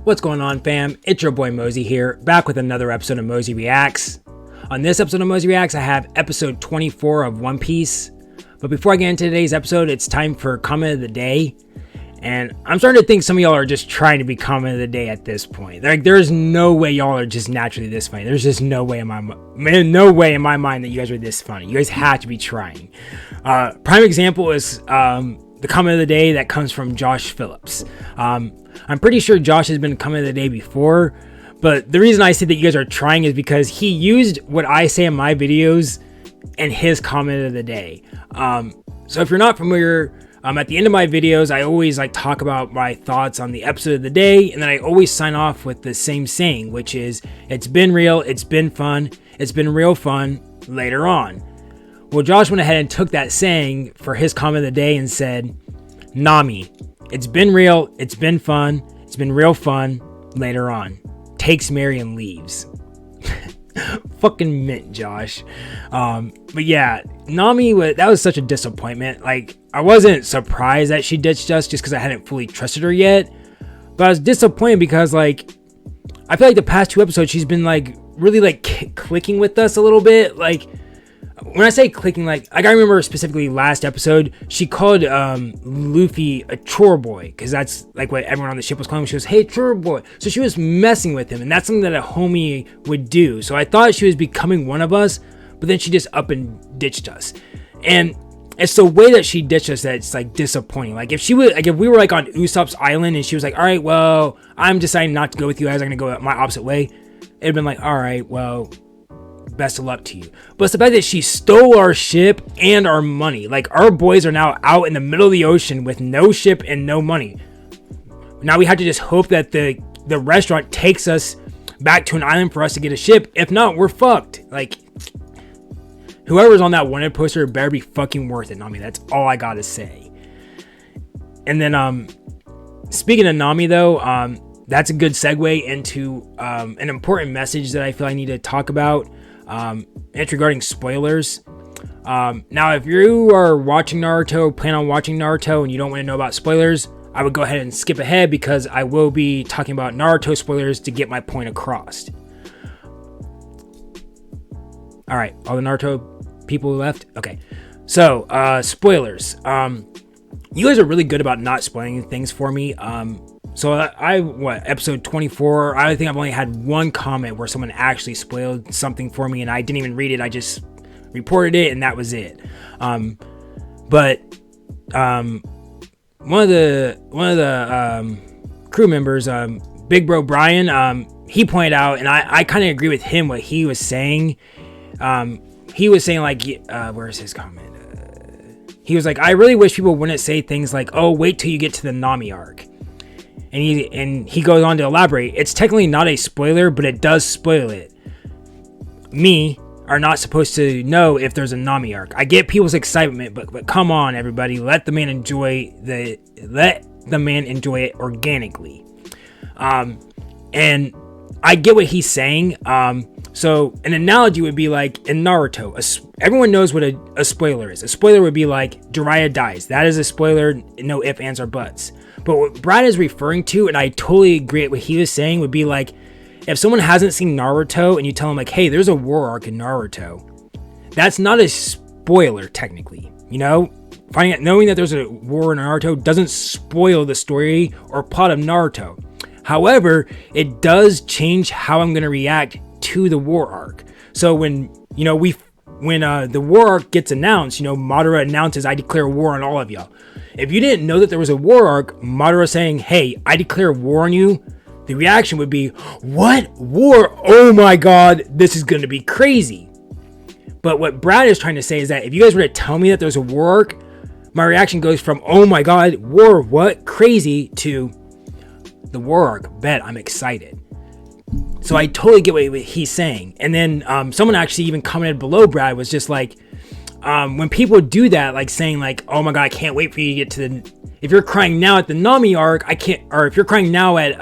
What's going on, fam? It's your boy Mozy here, back with another episode of Mozy Reacts. On this episode of Mozy Reacts, I have episode 24 of One Piece. But before I get into today's episode, it's time for comment of the day. And I'm starting to think some of y'all are just trying to be comment of the day at this point. Like, there's no way y'all are just naturally this funny. There's just no way in my mind that you guys are this funny. You guys have to be trying. Prime example is the comment of the day that comes from Josh Phillips. I'm pretty sure Josh has been comment of the day before, but the reason I say that you guys are trying is because he used what I say in my videos in his comment of the day. So if you're not familiar, at the end of my videos, I always talk about my thoughts on the episode of the day, and then I always sign off with the same saying, which is, it's been real, it's been fun, it's been real fun, later on. Well, Josh went ahead and took that saying for his comment of the day and said, Nami, it's been real, it's been fun, it's been real fun, later on. Takes Mary and leaves. Fucking mint, Josh. But yeah, Nami, that was such a disappointment. I wasn't surprised that she ditched us just because I hadn't fully trusted her yet. But I was disappointed because, I feel like the past two episodes, she's been, really, clicking with us a little bit. When I say clicking, I remember specifically last episode, she called Luffy a chore boy, because that's what everyone on the ship was calling him. She goes, hey, chore boy. So she was messing with him, and that's something that a homie would do. So I thought she was becoming one of us, but then she just up and ditched us. And it's the way that she ditched us that's disappointing. If she would, if we were on Usopp's island and she was all right, well, I'm deciding not to go with you guys, I'm gonna go my opposite way, it'd been all right, well, best of luck to you. But it's the fact that she stole our ship and our money. Our boys are now out in the middle of the ocean with no ship and no money. Now we have to just hope that the restaurant takes us back to an island for us to get a ship. If not, we're fucked. Whoever's on that wanted poster better be fucking worth it, Nami. That's all I gotta say. And then speaking of Nami though, that's a good segue into an important message that I feel I need to talk about. It's regarding spoilers. Now, if you are watching Naruto, plan on watching Naruto, and you don't want to know about spoilers, I would go ahead and skip ahead because I will be talking about Naruto spoilers to get my point across. All right, all the Naruto people left. Okay, so spoilers. You guys are really good about not spoiling things for me. So episode 24, I think I've only had one comment where someone actually spoiled something for me and I didn't even read it. I just reported it and that was it. But one of the crew members, Big Bro Brian, he pointed out, and I kind of agree with him what he was saying. He was saying where's his comment? He was I really wish people wouldn't say things oh, wait till you get to the Nami arc. And he goes on to elaborate. It's technically not a spoiler, but it does spoil it. Me are not supposed to know if there's a Nami arc. I get people's excitement, but come on, everybody, let the man enjoy it organically. And I get what he's saying. So an analogy would be in Naruto. Everyone knows what a spoiler is. A spoiler would be Jiraiya dies. That is a spoiler. No ifs, ands, or buts. But what Brad is referring to, and I totally agree with what he was saying, would be if someone hasn't seen Naruto and you tell them hey, there's a war arc in Naruto, that's not a spoiler technically. Knowing that there's a war in Naruto doesn't spoil the story or plot of Naruto. However, it does change how I'm going to react to the war arc. So when the war arc gets announced, Madara announces, I declare war on all of y'all. If you didn't know that there was a war arc, Madara saying, hey, I declare war on you, the reaction would be, what? War? Oh my god, this is going to be crazy. But what Brad is trying to say is that if you guys were to tell me that there's a war arc, my reaction goes from, oh my god, war, what? Crazy, to the war arc, bet, I'm excited. So I totally get what he's saying. And then someone actually even commented below Brad was just when people do that, saying oh my god, I can't wait for you to get to if you're crying now at the Nami arc, I can't, or if you're crying now at,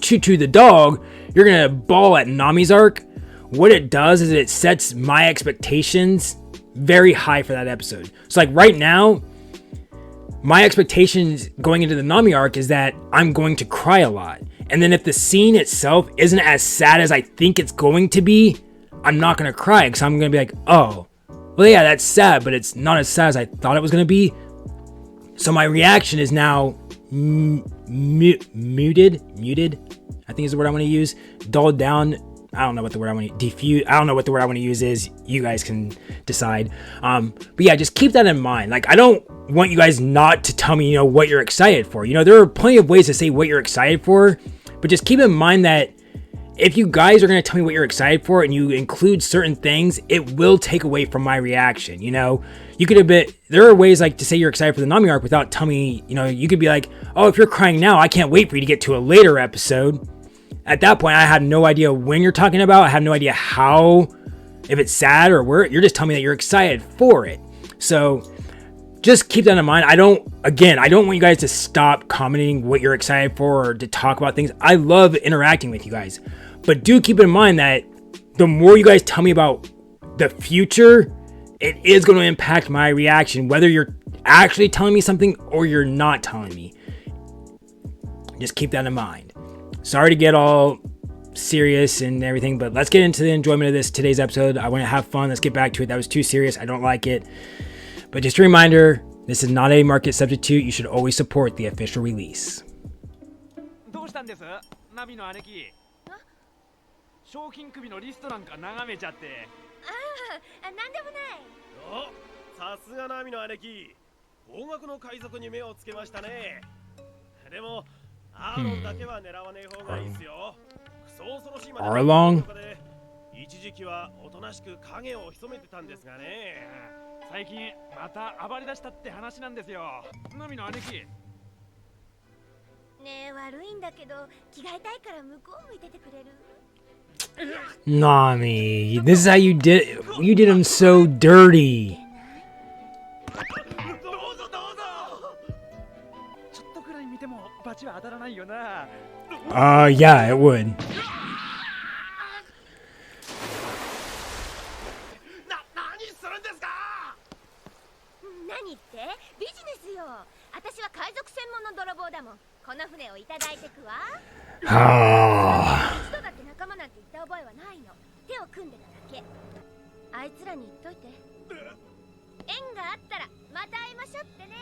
Choo Choo the dog, you're going to bawl at Nami's arc. What it does is it sets my expectations very high for that episode. So right now, my expectations going into the Nami arc is that I'm going to cry a lot. And then if the scene itself isn't as sad as I think it's going to be, I'm not going to cry because I'm going to be like, oh, well, yeah, that's sad, but it's not as sad as I thought it was going to be. So my reaction is now muted, I think is the word I want to use, dulled down. I don't know what the word I want to diffuse. I don't know what the word I want to use is. You guys can decide. But yeah, just keep that in mind. Like, I don't want you guys not to tell me, what you're excited for. There are plenty of ways to say what you're excited for, but just keep in mind that if you guys are going to tell me what you're excited for and you include certain things, it will take away from my reaction. You could there are ways like to say you're excited for the Nami arc without telling me, you could be like, oh, if you're crying now, I can't wait for you to get to a later episode. At that point, I have no idea when you're talking about. I have no idea how, if it's sad or where. You're just telling me that you're excited for it. So just keep that in mind. I don't want you guys to stop commenting what you're excited for or to talk about things. I love interacting with you guys. But do keep in mind that the more you guys tell me about the future, it is going to impact my reaction, whether you're actually telling me something or you're not telling me. Just keep that in mind. Sorry to get all serious and everything, but let's get into the enjoyment of today's episode. I want to have fun. Let's get back to it. That was too serious. I don't like it. But just a reminder, this is not a market substitute. You should always support the official release. 賞金首のリストなんか眺めちゃって。ああ、なんでもない。お、さすがナミの姉貴。高額の海賊に目をつけましたね。でも、アーロンだけは狙わねえ方がいいですよ。クソ恐ろしいまで。アーロン。一時期はおとなしく影を潜めてたんですがね。最近また暴れ出したって話なんですよ。ナミの姉貴。ねえ、悪いんだけど、着替えたいから向こう向いててくれる？ Nami, this is how you did him so dirty. Yeah, it would. Ah. 覚えはないの。手を組んでただけ。あいつらに言っといて。縁があったらまた会いましょうってね。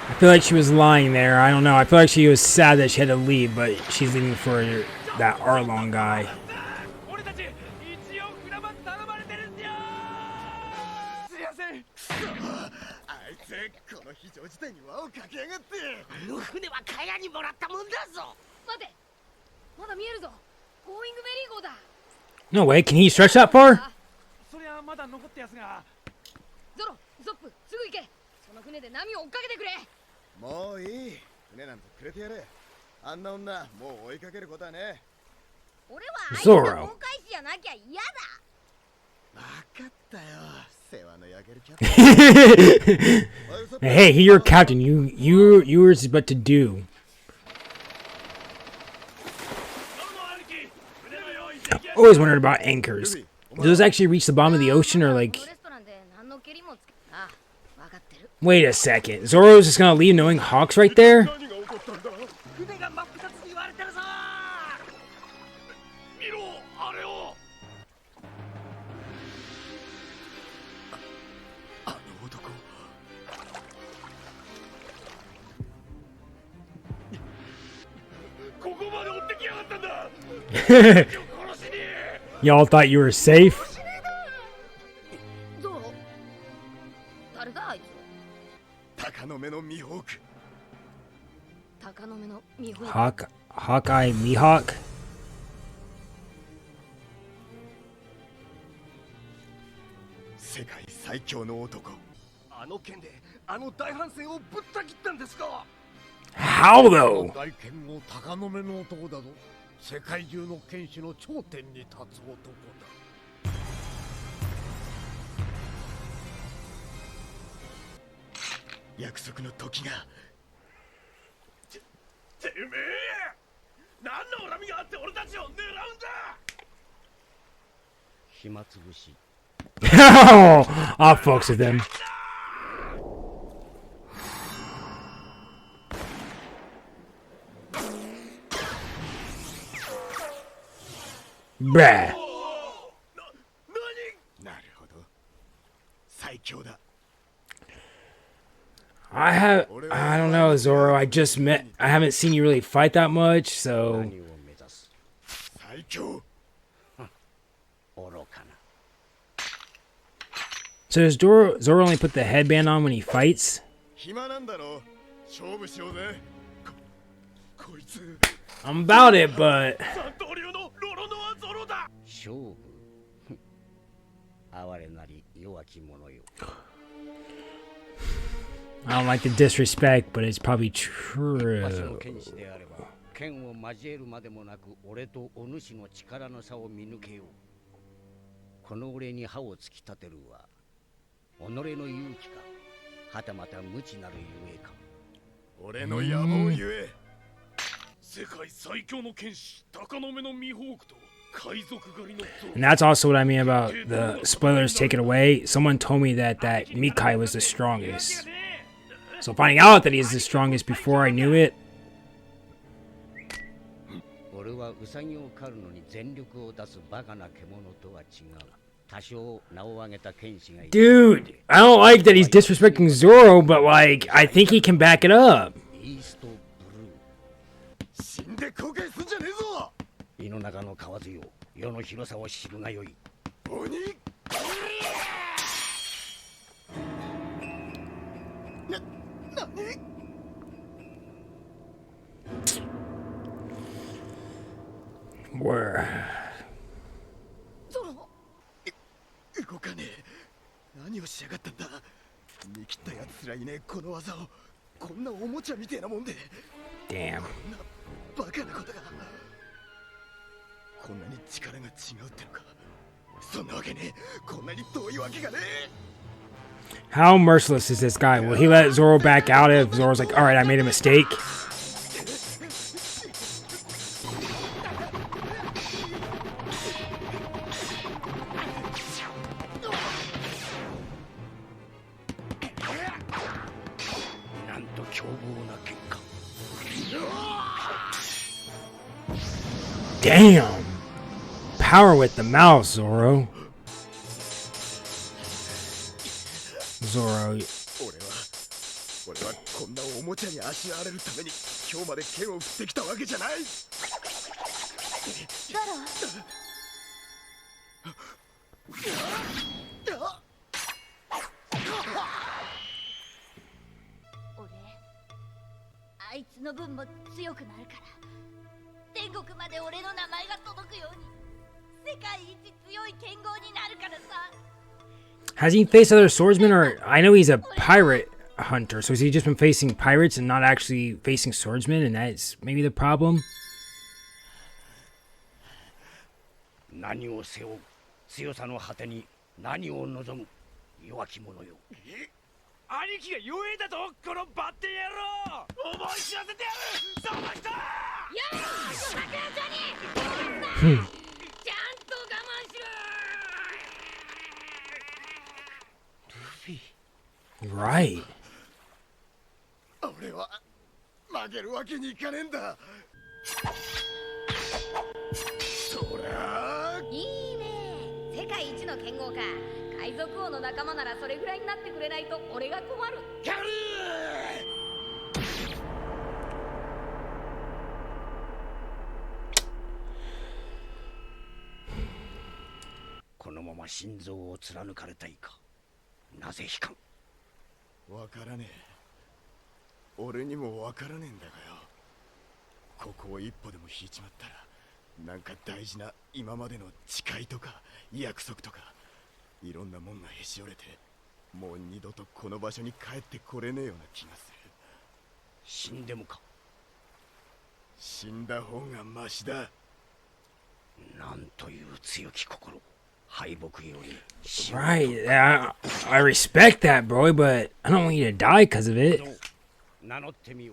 I feel like she was lying there. I don't know. I feel like she was sad that she had to leave, but she's leaving for that Arlong guy. No way, can he stretch that far? Zoro. Hey, you're a captain. You were about to do. Always wondered about anchors. Do those actually reach the bottom of the ocean or like? Wait a second. Zoro's just gonna leave knowing Hawk's right there? Y'all thought you were safe? Hawk-Eye Mihawk? How though? 世界中の剣士の頂点に立つ男だ。約束の時が。てめえ！何の恨みがあって俺たちを狙うんだ！ I'll fucks with him. Bruh. なるほど。最強だ。 I don't know, Zorro. I haven't seen you really fight that much, so. 最強。 So does Zorro only put the headband on when he fights? 暇なんだろ。勝負しようぜ。こいつ。 I'm about it, but 三刀流のロロノアゾロだ。 勝負哀れなり弱き者よ I don't like the disrespect, but it's probably 場所の true. 剣士であれば剣を交えるまでもなく俺とお主の力の差を見抜けようこの俺に歯を突き立てるは己の勇気かはたまた無知なるゆえか 俺の野望ゆえ。 世界最強の剣士鷹の目のミホークと海賊狩りのゾロ And that's also what I mean about the spoilers taken away. Someone told me that Mikai was the strongest. So finding out that he's the strongest before I knew it. 俺はウサギを狩るのに全力を出すバカな獣とは違う多少名を上げた剣士がいる Dude, I don't like that he's disrespecting Zorro, but like, I think he can back it up. イーストブルー 死んで後悔すんじゃねえぞ。 胃の中の蛙よ世の広さを知るがよい 鬼。何。 Where? 動かねえ。何をしやがったんだ。見切ったやつらいねえこの技を。こんなおもちゃみてえなもんで。 Damn. バカなことが。こんなに力が違うってのか。そんなわけねえ。こんなに遠いわけがねえ。 How merciless is this guy? Will he let Zorro back out if Zorro's like, alright, I made a mistake? なんと凶暴な結果 Damn! Power with the mouse, Zorro. Zorro. 俺はこんなおもちゃにあしらわれるために今日まで剣を振ってきたわけじゃない。ゾロ俺あいつの分も強くなるから天国まで俺の名前が届くように世界一強い剣豪になるからさ Has he faced other swordsmen, or I know he's a pirate hunter, so has he just been facing pirates and not actually facing swordsmen, and that's maybe the problem? 何を背負う強さの果てに何を望む弱き者よ兄貴が弱えだとこのバッテン野郎思い知らせてやるその人よーし白夜にちゃんと我慢しろ Right. 俺は負けるわけにいかねえんだ。そりゃあいいね世界一の剣豪か海賊王の仲間ならそれぐらいになってくれないと俺が困るキャリこのまま心臓を貫かれたいかなぜ悲観ー。わからねえ。俺にもわからねえんだがよ。ここを一歩でも引いちまったらなんか大事な今までの誓いとか約束とかいろんなもんがへし折れてもう二度とこの場所に帰ってこれねえような気がする。死んでもか死んだ方がマシだ。なんという強き心敗北より死 Right. I respect that, bro, but I don't want you to die because of it. 名乗ってみよ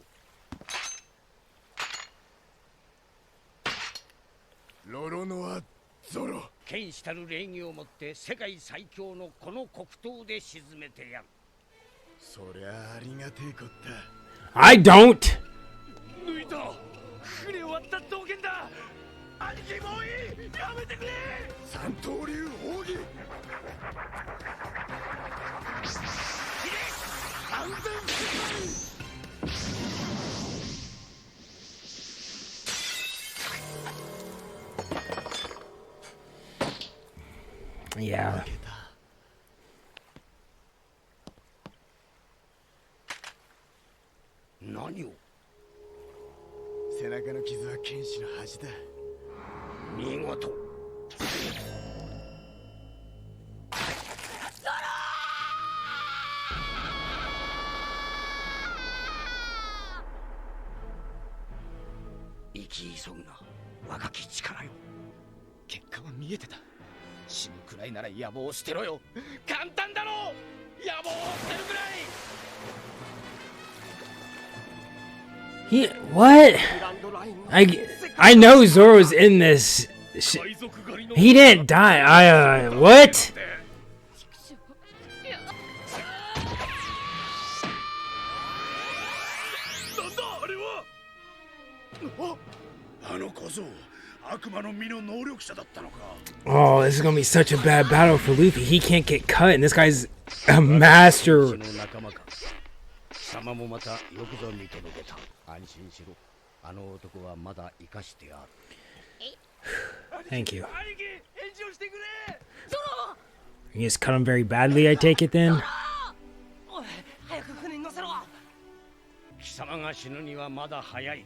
うロロノア・ Zoro. 剣士たる礼儀をもって世界最強のこの黒刀で沈めてやる。そりゃありがてえこった。 I don't. 抜いた。船終わった道剣だ。兄貴もういい。やめてくれ。三刀流奥義。完全Yeah. 何を。背中の傷は剣士の恥だ。見事。生き急ぐな、若き力よ。結果は見えてた。死ぬくらいなら野望を捨てろよ。簡単だろう。野望を捨てるくらい。 He what? I know Zoro's in this. He didn't die. What? なんだあれは。あの小僧、悪魔の実の能力者だったのか。 Oh, this is gonna be such a bad battle for Luffy. He can't get cut, and this guy's a master. の仲間か。貴様もまたよくぞ見届けた。安心しろ。あの男はまだ生かしてある。 Thank you. 兄貴返事をしてくれ。 You just cut him very badly, I take it then? おい早く船に乗せろ。貴様が死ぬにはまだ早い。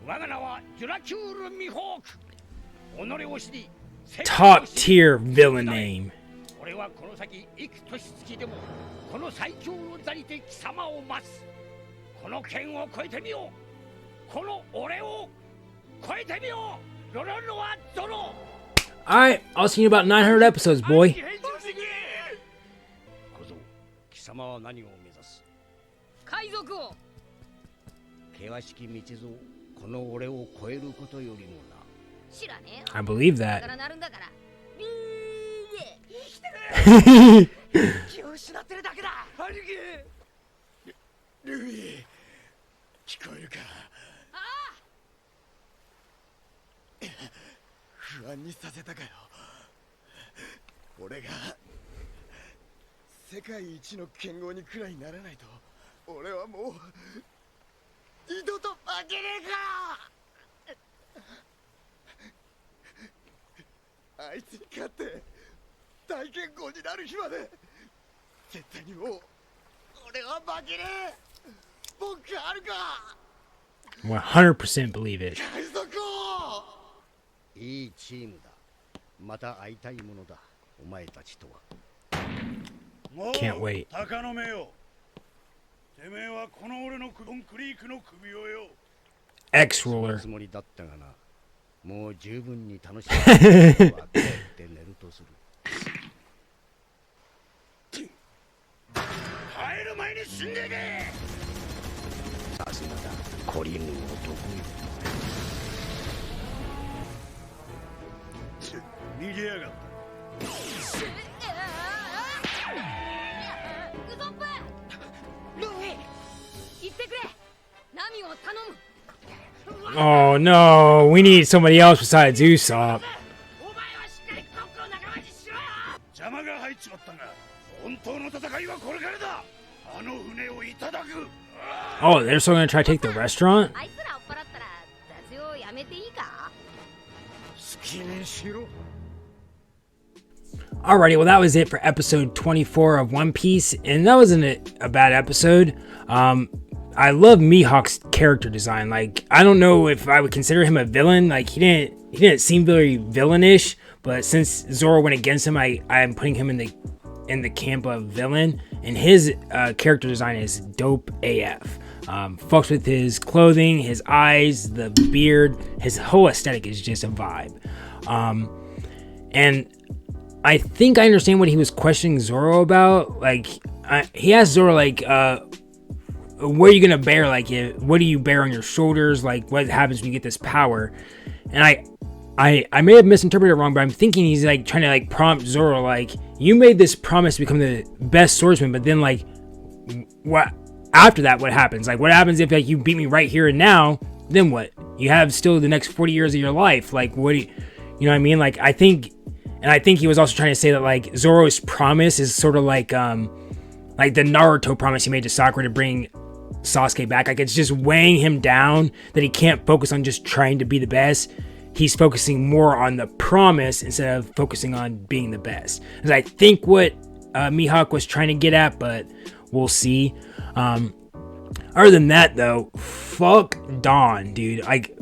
我が名はジュラキュール・ミホーク。己を知り、 Top tier villain name. 俺はこの先幾年月でもこの最強の座にて貴様を待つ。この剣を超えてみよう。この俺を超えてみよう。ロロロはゾロ。 Alright, I'll see you in about 900 episodes, boy. 返事をしてくれ。小僧、貴様は何を目指す。海賊王。険しき道ぞ、この俺を超えることよりもな。知らねえよ。 I believe だか that. らなるんだから。気を失ってるだけだ。兄貴。ルフィ、聞こえるか。不安にさせたかよ。俺が世界一の剣豪にくらいならないと、俺はもう二度と負けねえか。あいつに勝って大剣豪になる日まで絶対にもう俺は負けねえ。僕あるか。 100% believe it. 海賊王。いいチームだ。また会いたいものだ。お前たちとは。もう Can't wait. 鷹の目よ。てめえはこの俺のクドンクリークの首をよ。 X その ruler. つもりだったがな。もう十分に楽しみ。帰って寝るとする。帰る前に死んでけ。さすがだ。コリング男よ。逃げやがった。ウソップ。ルフィ。言ってくれ。ナミを頼む。 Oh no, we need somebody else besides Usopp. お前はしっかりコックを仲間にしろよ。邪魔が入っちまったが、本当の戦いはこれからだ。あの船をいただく。 Oh, they're still gonna try to take the restaurant? あいつら追っ払ったら雑用やめていいか。好きにしろ。 Alrighty, well that was it for episode 24 of One Piece, and that wasn't a bad episode. I love Mihawk's character design. Like, I don't know if I would consider him a villain. Like, he didn't seem very villainish, but since Zoro went against him, I'm putting him in the camp of villain, and his character design is dope AF. Fucks with his clothing, his eyes, the beard, his whole aesthetic is just a vibe. And I think I understand what he was questioning Zoro about. Like, he asked Zoro, like, what are you gonna bear? Like, what do you bear on your shoulders? Like, what happens when you get this power? And I may have misinterpreted it wrong, but I'm thinking he's like trying to like prompt Zoro, like, you made this promise to become the best swordsman, but then like, what after that? What happens? Like, what happens if like you beat me right here and now? Then what? You have still the next 40 years of your life. Like, what do you know what I mean? Like, I think he was also trying to say that like Zoro's promise is sort of like the Naruto promise he made to Sakura to bring Sasuke back. Like, it's just weighing him down that he can't focus on just trying to be the best. He's focusing more on the promise instead of focusing on being the best. Is I think what Mihawk was trying to get at, but we'll see. Other than that, though, fuck Don, dude. Like,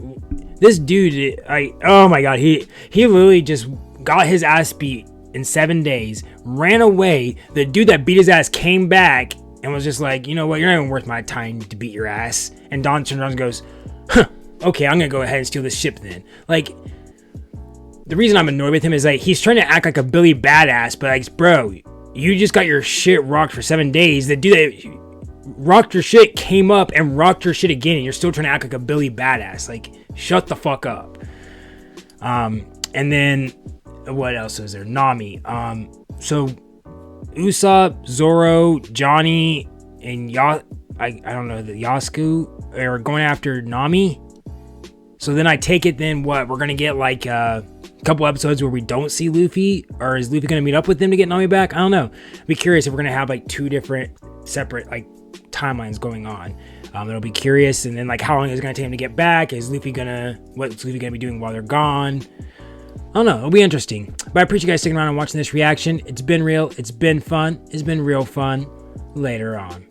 this dude, oh my god, he literally just got his ass beat in 7 days, ran away. The dude that beat his ass came back and was just like, you know what, you're not even worth my time to beat your ass. And Don turns around and goes, huh, okay, I'm gonna go ahead and steal this ship then. Like, the reason I'm annoyed with him is like, he's trying to act like a Billy badass, but like, bro, you just got your shit rocked for 7 days. The dude that rocked your shit came up and rocked your shit again, and you're still trying to act like a Billy badass. Like, shut the fuck up. And then what else is there? Nami. So Usopp, Zoro, Johnny, and I don't know, the Yasuku are going after Nami. So then I take it then what? We're gonna get like a couple episodes where we don't see Luffy, or is Luffy gonna meet up with them to get Nami back? I don't know. I'd be curious if we're gonna have like 2 different separate like timelines going on. It'll be curious. And then like, how long is it gonna take him to get back? What's Luffy gonna be doing while they're gone? I don't know. It'll be interesting. But I appreciate you guys sticking around and watching this reaction. It's been real. It's been fun. It's been real fun. Later on.